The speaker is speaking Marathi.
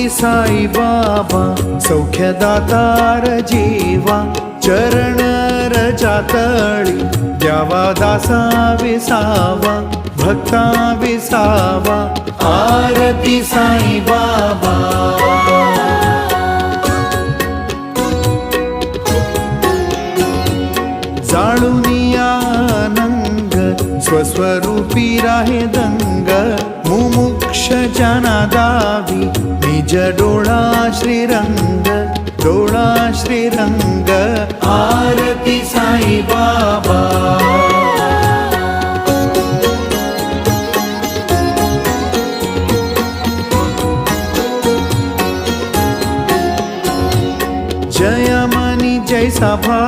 साई बाबा सौख्यदातार जीवा चरण रजातळी द्यावा दासा विसावा भक्ता विसावा आरती साई बाबा जाळूनी आनंद स्वस्वरूपी राहे दंग मुमुक्ष जना दावी निज डोळा श्रीरंग आरती साई बाबा जय मनी जैसा भा